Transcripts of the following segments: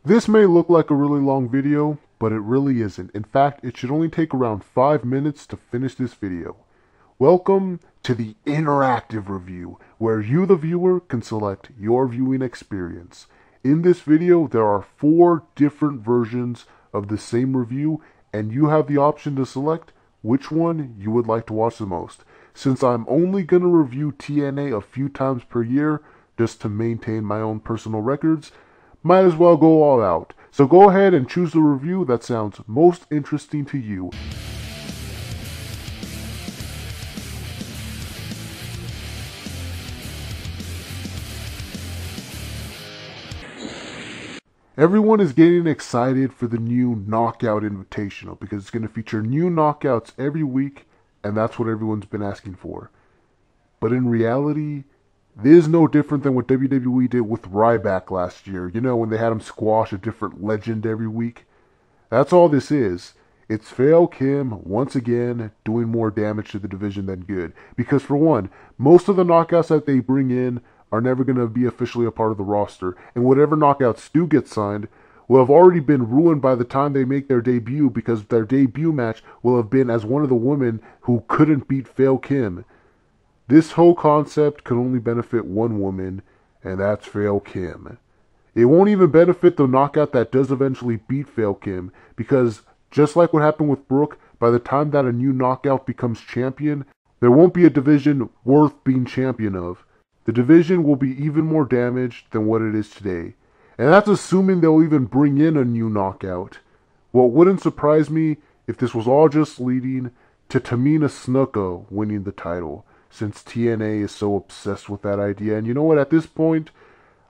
This may look like a really long video, but it really isn't. In fact, it should only take around 5 minutes to finish this video. Welcome to the interactive review, where you, the viewer, can select your viewing experience. In this video, there are 4 different versions of the same review, and you have the option to select which one you would like to watch the most. Since I'm only going to review TNA a few times per year, just to maintain my own personal records, might as well go all out. So go ahead and choose the review that sounds most interesting to you. Everyone is getting excited for the new Knockout Invitational because it's going to feature new knockouts every week, and that's what everyone's been asking for. But in reality, this is no different than what WWE did with Ryback last year. You know, when they had him squash a different legend every week. That's all this is. It's Fail Kim, once again, doing more damage to the division than good. Because for one, most of the knockouts that they bring in are never going to be officially a part of the roster. And whatever knockouts do get signed will have already been ruined by the time they make their debut, because their debut match will have been as one of the women who couldn't beat Fail Kim. This whole concept could only benefit one woman, and that's Fail Kim. It won't even benefit the knockout that does eventually beat Fail Kim, because just like what happened with Brooke, by the time that a new knockout becomes champion, there won't be a division worth being champion of. The division will be even more damaged than what it is today. And that's assuming they'll even bring in a new knockout. What wouldn't surprise me if this was all just leading to Tamina Snuka winning the title, since TNA is so obsessed with that idea. And you know what, at this point,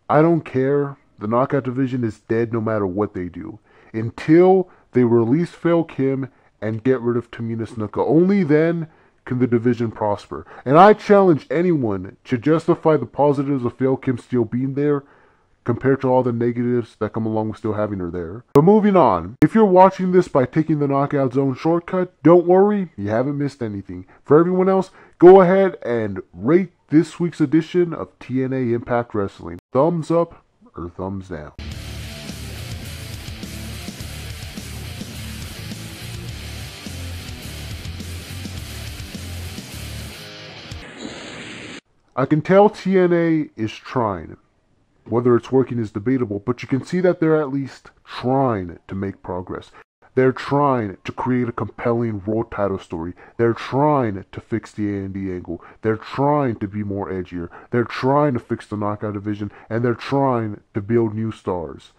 I don't care. The knockout division is dead no matter what they do. Until they release Fail Kim and get rid of Tamina Snuka. Only then can the division prosper. And I challenge anyone to justify the positives of Fail Kim still being there compared to all the negatives that come along with still having her there. But moving on, if you're watching this by taking the Knockout Zone shortcut, don't worry, you haven't missed anything. For everyone else, go ahead and rate this week's edition of TNA Impact Wrestling. Thumbs up or thumbs down. I can tell TNA is trying. Whether it's working is debatable, but you can see that they're at least trying to make progress. They're trying to create a compelling world title story. They're trying to fix the A&D angle. They're trying to be more edgier. They're trying to fix the knockout division, and they're trying to build new stars.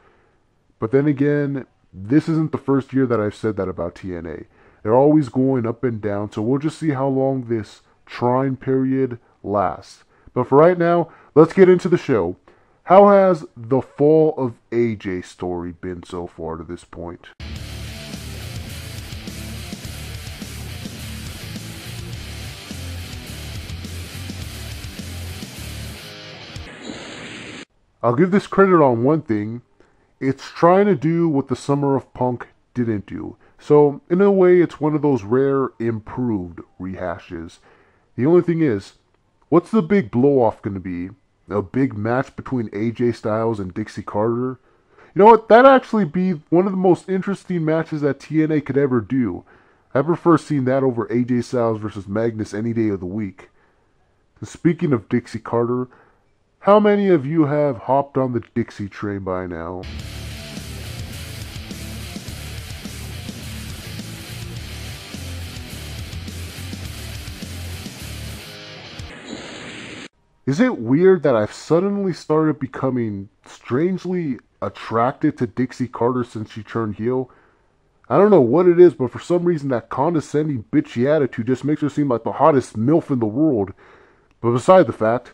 But then again, this isn't the first year that I've said that about TNA. They're always going up and down, so we'll just see how long this trying period lasts. But for right now, let's get into the show. How has the fall of AJ story been so far to this point? I'll give this credit on one thing. It's trying to do what the Summer of Punk didn't do. So, in a way, it's one of those rare, improved rehashes. The only thing is, what's the big blow-off going to be? A big match between AJ Styles and Dixie Carter? You know what? That'd actually be one of the most interesting matches that TNA could ever do. I prefer seeing that over AJ Styles versus Magnus any day of the week. And speaking of Dixie Carter, how many of you have hopped on the Dixie train by now? Is it weird that I've suddenly started becoming strangely attracted to Dixie Carter since she turned heel? I don't know what it is, but for some reason that condescending, bitchy attitude just makes her seem like the hottest MILF in the world. But beside the fact,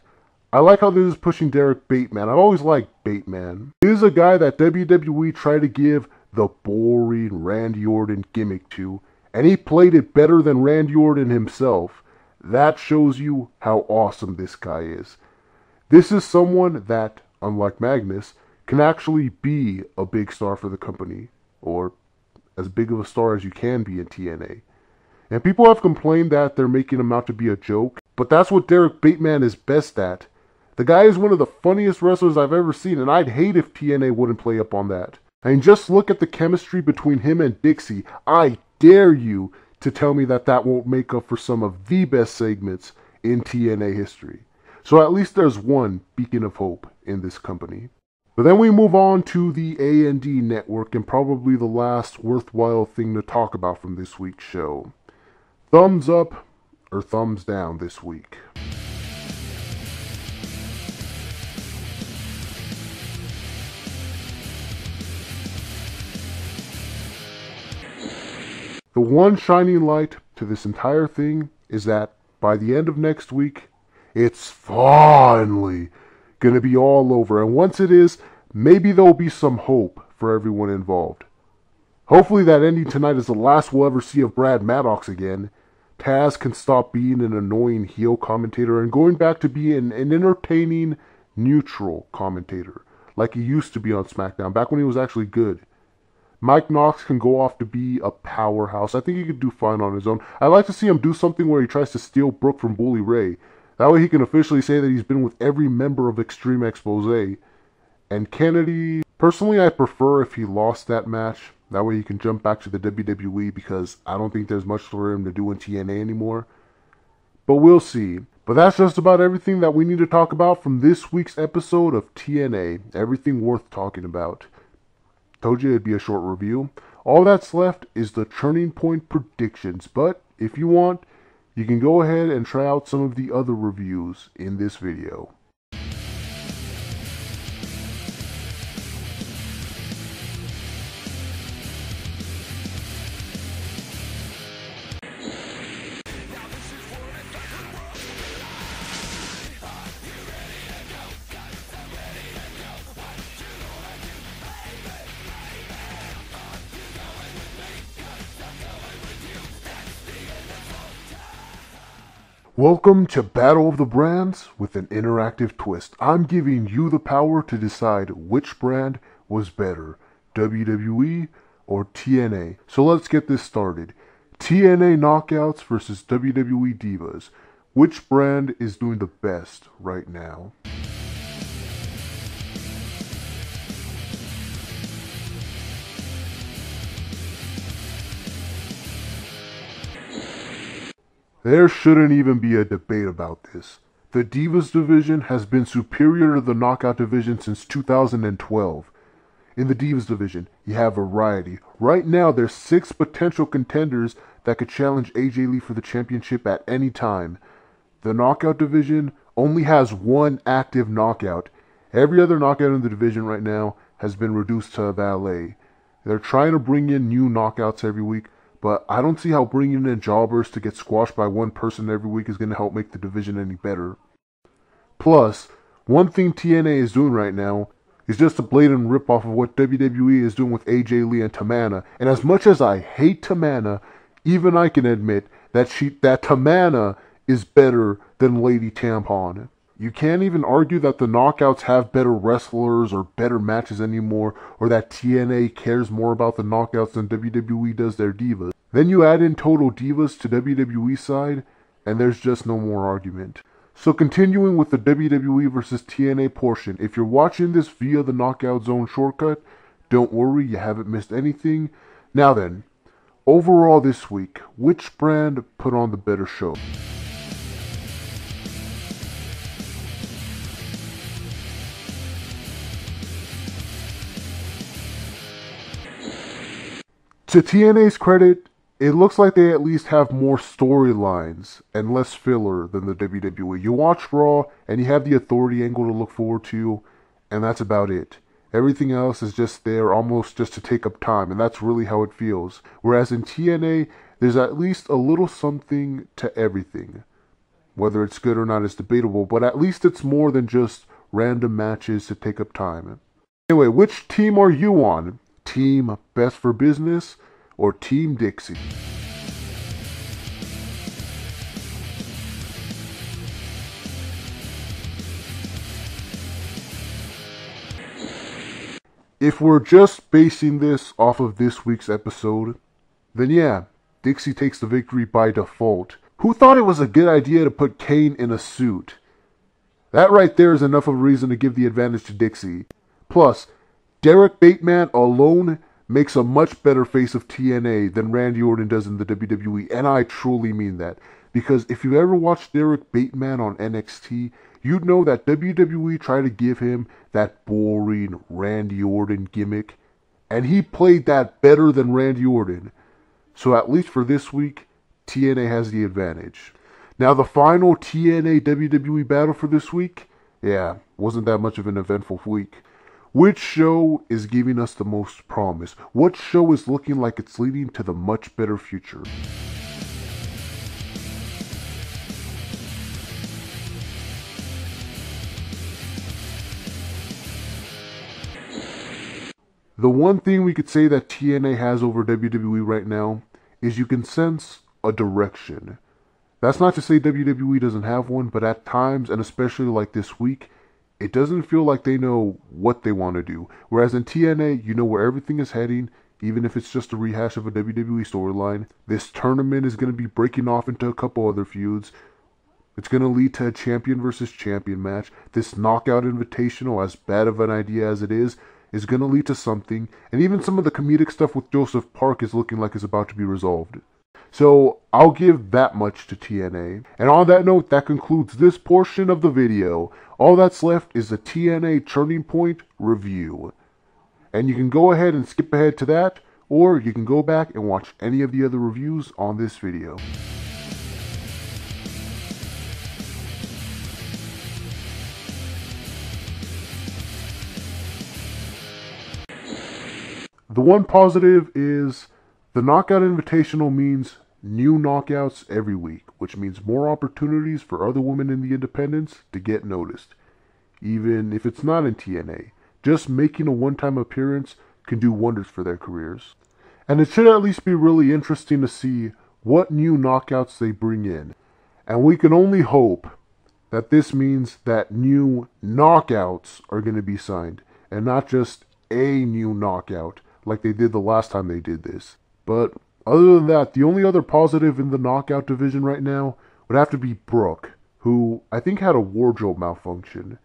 I like how this is pushing Derek Bateman. I've always liked Bateman. He is a guy that WWE tried to give the boring Randy Orton gimmick to, and he played it better than Randy Orton himself. That shows you how awesome this guy is. This is someone that, unlike Magnus, can actually be a big star for the company, or as big of a star as you can be in TNA. And people have complained that they're making him out to be a joke, but that's what Derek Bateman is best at. The guy is one of the funniest wrestlers I've ever seen, and I'd hate if TNA wouldn't play up on that. I mean, just look at the chemistry between him and Dixie. I dare you to tell me that that won't make up for some of the best segments in TNA history. So at least there's one beacon of hope in this company. But then we move on to the A&D network, and probably the last worthwhile thing to talk about from this week's show. Thumbs up or thumbs down this week? The one shining light to this entire thing is that by the end of next week, it's finally going to be all over. And once it is, maybe there'll be some hope for everyone involved. Hopefully that ending tonight is the last we'll ever see of Brad Maddox again. Taz can stop being an annoying heel commentator and going back to being an entertaining, neutral commentator, like he used to be on SmackDown, back when he was actually good. Mike Knox can go off to be a powerhouse. I think he could do fine on his own. I'd like to see him do something where he tries to steal Brooke from Bully Ray. That way he can officially say that he's been with every member of Extreme Expose. And Kennedy, personally I prefer if he lost that match. That way he can jump back to the WWE, because I don't think there's much for him to do in TNA anymore. But we'll see. But that's just about everything that we need to talk about from this week's episode of TNA. Everything worth talking about. Told you it'd be a short review. All that's left is the turning point predictions. But if you want, you can go ahead and try out some of the other reviews in this video. Welcome to Battle of the Brands with an interactive twist. I'm giving you the power to decide which brand was better, WWE or TNA. So let's get this started. TNA Knockouts versus WWE Divas. Which brand is doing the best right now? There shouldn't even be a debate about this. The Divas division has been superior to the Knockout division since 2012. In the Divas division, you have variety. Right now, there's 6 potential contenders that could challenge AJ Lee for the championship at any time. The Knockout division only has 1 active knockout. Every other knockout in the division right now has been reduced to a valet. They're trying to bring in new knockouts every week, but I don't see how bringing in jobbers to get squashed by one person every week is going to help make the division any better. Plus, one thing TNA is doing right now is just a blatant ripoff of what WWE is doing with AJ Lee and Tamana. And as much as I hate Tamana, even I can admit that Tamana is better than Lady Tampon. You can't even argue that the Knockouts have better wrestlers or better matches anymore, or that TNA cares more about the Knockouts than WWE does their Divas. Then you add in Total Divas to WWE side, and there's just no more argument. So continuing with the WWE versus TNA portion, if you're watching this via the Knockout Zone shortcut, don't worry, you haven't missed anything. Now then, overall this week, which brand put on the better show? To TNA's credit, it looks like they at least have more storylines and less filler than the WWE. You watch Raw, and you have the Authority angle to look forward to, and that's about it. Everything else is just there almost just to take up time, and that's really how it feels. Whereas in TNA, there's at least a little something to everything. Whether it's good or not is debatable, but at least it's more than just random matches to take up time. Anyway, which team are you on? Team Best for Business or Team Dixie? If we're just basing this off of this week's episode, then yeah, Dixie takes the victory by default. Who thought it was a good idea to put Kane in a suit? That right there is enough of a reason to give the advantage to Dixie. Plus, Derek Bateman alone makes a much better face of TNA than Randy Orton does in the WWE, and I truly mean that. Because if you ever watched Derek Bateman on NXT, you'd know that WWE tried to give him that boring Randy Orton gimmick, and he played that better than Randy Orton. So at least for this week, TNA has the advantage. Now the final TNA WWE battle for this week, wasn't that much of an eventful week. Which show is giving us the most promise? What show is looking like it's leading to the much better future? The one thing we could say that TNA has over WWE right now is you can sense a direction. That's not to say WWE doesn't have one, but at times, and especially like this week, it doesn't feel like they know what they want to do. Whereas in TNA, you know where everything is heading, even if it's just a rehash of a WWE storyline. This tournament is going to be breaking off into a couple other feuds. It's going to lead to a champion versus champion match. This knockout invitational, as bad of an idea as it is going to lead to something. And even some of the comedic stuff with Joseph Park is looking like it's about to be resolved. So I'll give that much to TNA. And on that note, that concludes this portion of the video. All that's left is the TNA Turning Point review. And you can go ahead and skip ahead to that, or you can go back and watch any of the other reviews on this video. The one positive is the Knockout Invitational means new knockouts every week, which means more opportunities for other women in the independents to get noticed. Even if it's not in TNA, just making a one-time appearance can do wonders for their careers. And it should at least be really interesting to see what new knockouts they bring in. And we can only hope that this means that new knockouts are going to be signed, and not just a new knockout like they did the last time they did this. But other than that, the only other positive in the knockout division right now would have to be Brooke, who I think had a wardrobe malfunction.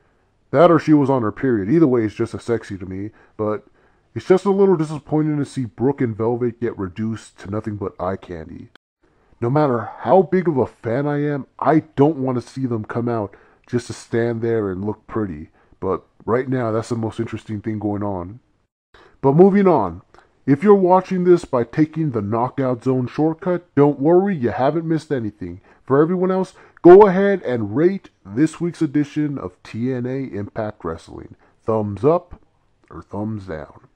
That or she was on her period. Either way, it's just as sexy to me, but it's just a little disappointing to see Brooke and Velvet get reduced to nothing but eye candy. No matter how big of a fan I am, I don't want to see them come out just to stand there and look pretty. But right now, that's the most interesting thing going on. But moving on, if you're watching this by taking the Knockout Zone shortcut, don't worry, you haven't missed anything. For everyone else, go ahead and rate this week's edition of TNA Impact Wrestling. Thumbs up or thumbs down.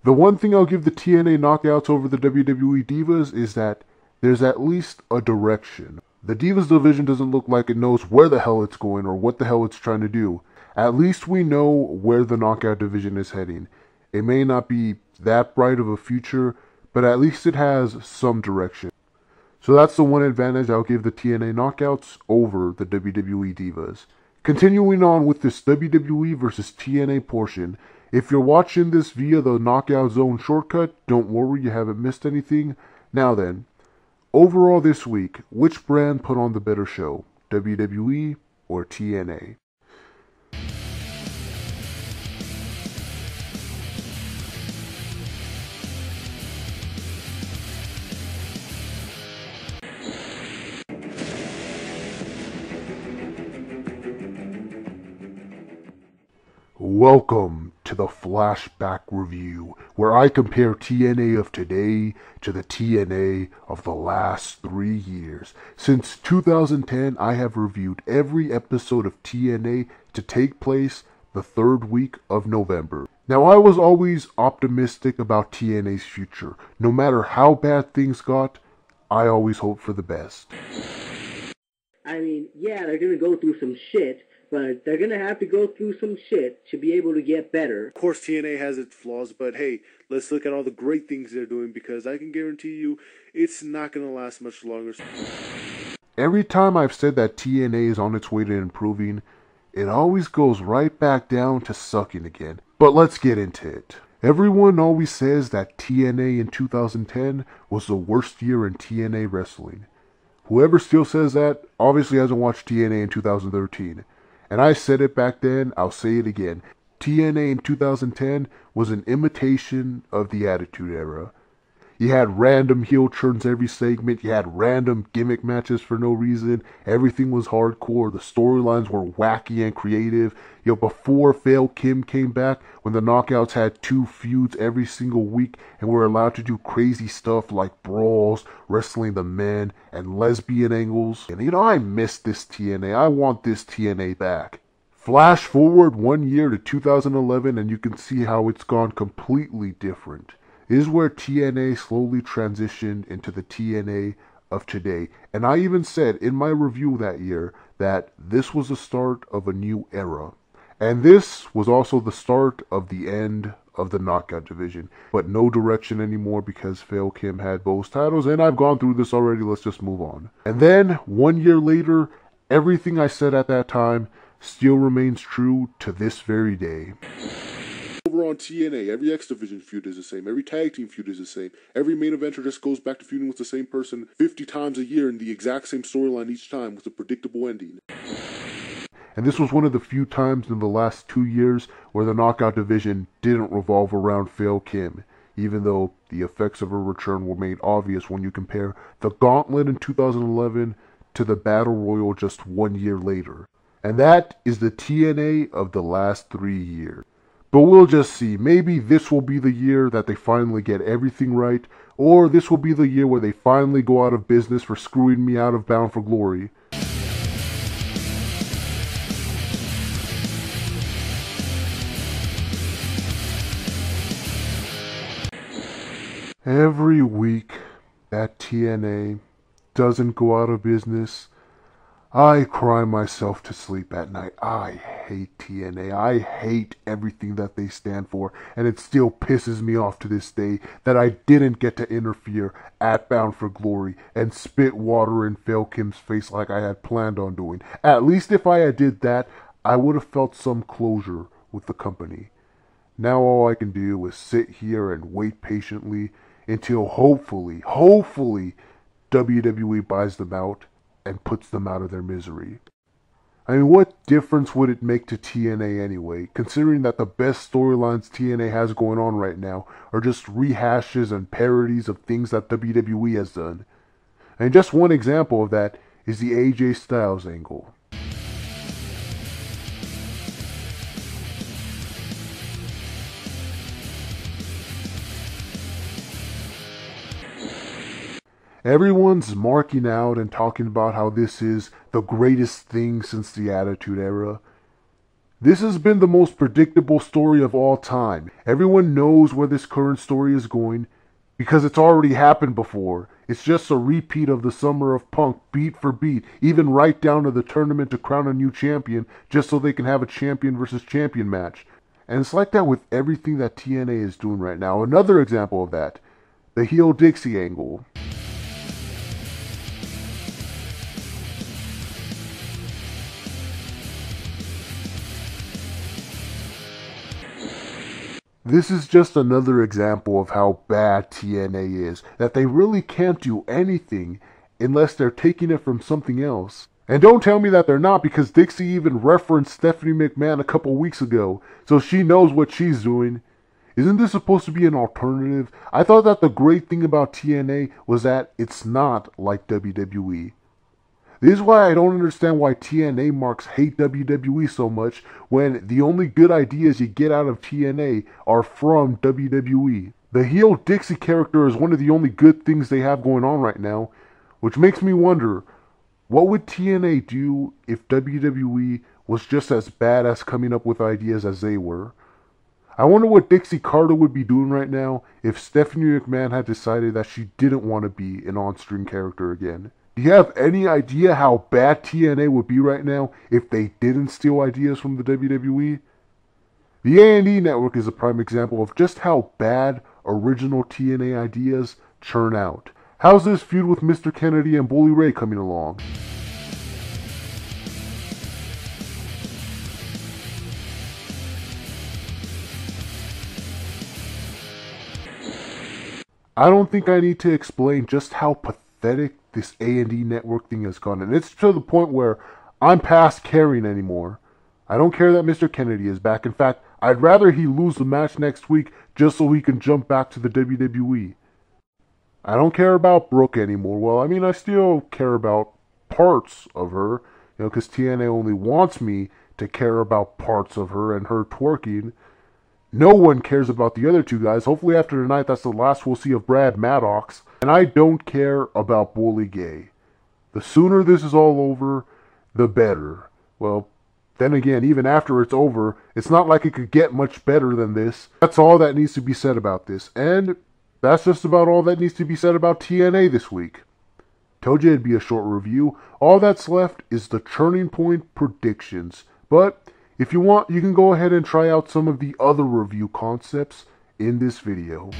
The one thing I'll give the TNA knockouts over the WWE Divas is that there's at least a direction. The Divas division doesn't look like it knows where the hell it's going or what the hell it's trying to do. At least we know where the knockout division is heading. It may not be that bright of a future, but at least it has some direction. So that's the one advantage I'll give the TNA knockouts over the WWE Divas. Continuing on with this WWE versus TNA portion, if you're watching this via the Knockout Zone shortcut, don't worry, you haven't missed anything. Now then, overall this week, which brand put on the better show, WWE or TNA? Welcome to the Flashback Review, where I compare TNA of today to the TNA of the last 3 years. Since 2010, I have reviewed every episode of TNA to take place the 3rd week of November. Now, I was always optimistic about TNA's future. No matter how bad things got, I always hoped for the best. I mean, yeah, they're gonna go through some shit, but they're going to have to go through some shit to be able to get better. Of course, TNA has its flaws, but hey, let's look at all the great things they're doing, because I can guarantee you it's not going to last much longer. Every time I've said that TNA is on its way to improving, it always goes right back down to sucking again. But let's get into it. Everyone always says that TNA in 2010 was the worst year in TNA wrestling. Whoever still says that obviously hasn't watched TNA in 2013. And I said it back then, I'll say it again. TNA in 2010 was an imitation of the Attitude Era. You had random heel turns every segment. You had random gimmick matches for no reason. Everything was hardcore. The storylines were wacky and creative. Before Fail Kim came back, when the Knockouts had 2 feuds every single week and were allowed to do crazy stuff like brawls, wrestling the men, and lesbian angles. And I miss this TNA. I want this TNA back. Flash forward 1 year to 2011 and you can see how it's gone completely different. This is where TNA slowly transitioned into the TNA of today. And I even said in my review that year that this was the start of a new era. And this was also the start of the end of the Knockout division. But no direction anymore because Fail Kim had both titles. And I've gone through this already. Let's just move on. And then 1 year later, everything I said at that time still remains true to this very day. Over on TNA, every X Division feud is the same. Every tag team feud is the same. Every main eventer just goes back to feuding with the same person 50 times a year in the exact same storyline each time with a predictable ending. And this was one of the few times in the last 2 years where the Knockout division didn't revolve around Fail Kim, even though the effects of her return were made obvious when you compare the Gauntlet in 2011 to the Battle Royal just 1 year later. And that is the TNA of the last 3 years. But we'll just see. Maybe this will be the year that they finally get everything right, or this will be the year where they finally go out of business for screwing me out of Bound for Glory. Every week that TNA doesn't go out of business, I cry myself to sleep at night. I hate TNA. I hate everything that they stand for. And it still pisses me off to this day that I didn't get to interfere at Bound for Glory and spit water in Fail Kim's face like I had planned on doing. At least if I had did that, I would have felt some closure with the company. Now all I can do is sit here and wait patiently until hopefully, WWE buys them out and puts them out of their misery. I mean, what difference would it make to TNA anyway, considering that the best storylines TNA has going on right now are just rehashes and parodies of things that WWE has done? And just one example of that is the AJ Styles angle. Everyone's marking out and talking about how this is the greatest thing since the Attitude Era. This has been the most predictable story of all time. Everyone knows where this current story is going because it's already happened before. It's just a repeat of the Summer of Punk, beat for beat, even right down to the tournament to crown a new champion just so they can have a champion versus champion match. And it's like that with everything that TNA is doing right now. Another example of that, the heel Dixie angle. This is just another example of how bad TNA is, that they really can't do anything unless they're taking it from something else. And don't tell me that they're not, because Dixie even referenced Stephanie McMahon a couple weeks ago, so she knows what she's doing. Isn't this supposed to be an alternative? I thought that the great thing about TNA was that it's not like WWE. This is why I don't understand why TNA marks hate WWE so much when the only good ideas you get out of TNA are from WWE. The heel Dixie character is one of the only good things they have going on right now, which makes me wonder, what would TNA do if WWE was just as bad as coming up with ideas as they were? I wonder what Dixie Carter would be doing right now if Stephanie McMahon had decided that she didn't want to be an on-screen character again. Do you have any idea how bad TNA would be right now if they didn't steal ideas from the WWE? The A&E Network is a prime example of just how bad original TNA ideas churn out. How's this feud with Mr. Kennedy and Bully Ray coming along? I don't think I need to explain just how pathetic this A&E network thing has gone. And it's to the point where I'm past caring anymore. I don't care that Mr. Kennedy is back. In fact, I'd rather he lose the match next week just so he can jump back to the WWE. I don't care about Brooke anymore. Well, I mean, I still care about parts of her, because TNA only wants me to care about parts of her and her twerking. No one cares about the other two guys. Hopefully after tonight, that's the last we'll see of Brad Maddox. And I don't care about Bully Gay. The sooner this is all over, the better. Well, then again, even after it's over, it's not like it could get much better than this. That's all that needs to be said about this. And that's just about all that needs to be said about TNA this week. Told you it'd be a short review. All that's left is the Turning Point predictions. But if you want, you can go ahead and try out some of the other review concepts in this video.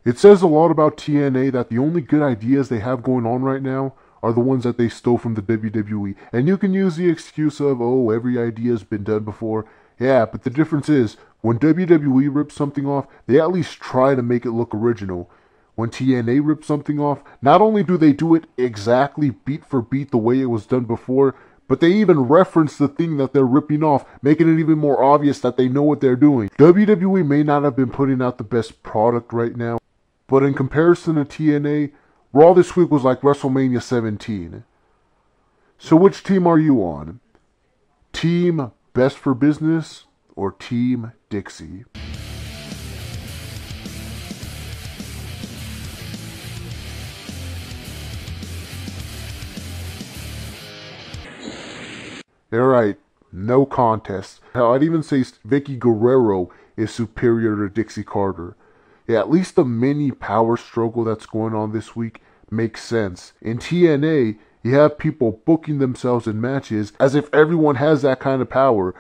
It says a lot about TNA that the only good ideas they have going on right now are the ones that they stole from the WWE. And you can use the excuse of, oh, every idea's been done before. Yeah, but the difference is, when WWE rips something off, they at least try to make it look original. When TNA rips something off, not only do they do it exactly beat for beat the way it was done before, but they even reference the thing that they're ripping off, making it even more obvious that they know what they're doing. WWE may not have been putting out the best product right now, but in comparison to TNA, Raw this week was like WrestleMania 17. So which team are you on? Team Best for Business or Team Dixie? Alright, no contest. Hell, I'd even say Vicky Guerrero is superior to Dixie Carter. Yeah, at least the mini power struggle that's going on this week makes sense. In TNA, you have people booking themselves in matches as if everyone has that kind of power.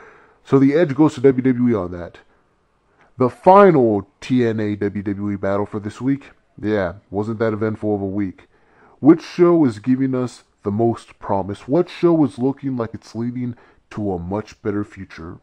So the edge goes to WWE on that. The final TNA WWE battle for this week, yeah, wasn't that eventful of a week. Which show is giving us the most promise? What show is looking like it's leading to a much better future?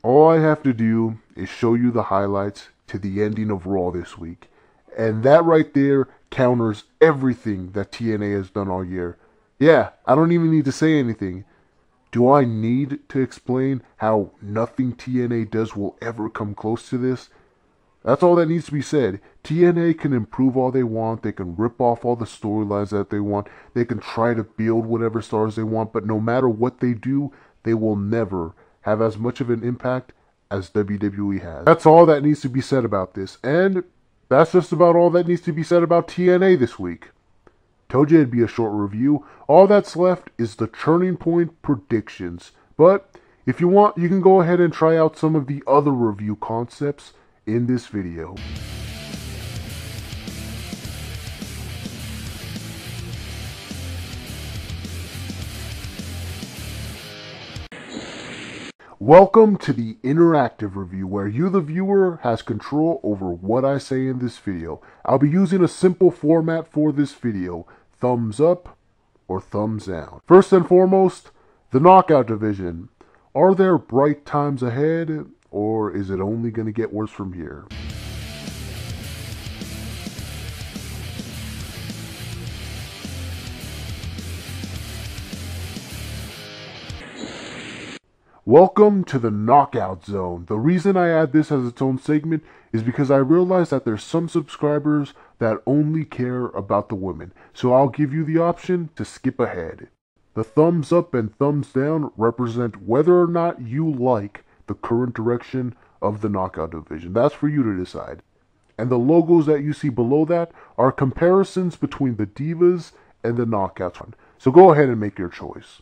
All I have to do is show you the highlights to the ending of Raw this week. And that right there counters everything that TNA has done all year. Yeah, I don't even need to say anything. Do I need to explain how nothing TNA does will ever come close to this? That's all that needs to be said. TNA can improve all they want. They can rip off all the storylines that they want. They can try to build whatever stars they want. But no matter what they do, they will never have as much of an impact as WWE has. That's all that needs to be said about this. And that's just about all that needs to be said about TNA this week. Told you it'd be a short review. All that's left is the Turning Point predictions. But if you want, you can go ahead and try out some of the other review concepts in this video. Welcome to the interactive review, where you, the viewer, has control over what I say in this video. I'll be using a simple format for this video: thumbs up or thumbs down. First and foremost, the knockout division. Are there bright times ahead, or is it only going to get worse from here? Welcome to the Knockout Zone. The reason I add this as its own segment is because I realize that there's some subscribers that only care about the women. So I'll give you the option to skip ahead. The thumbs up and thumbs down represent whether or not you like the current direction of the Knockout division. That's for you to decide. And the logos that you see below that are comparisons between the Divas and the Knockouts. So go ahead and make your choice.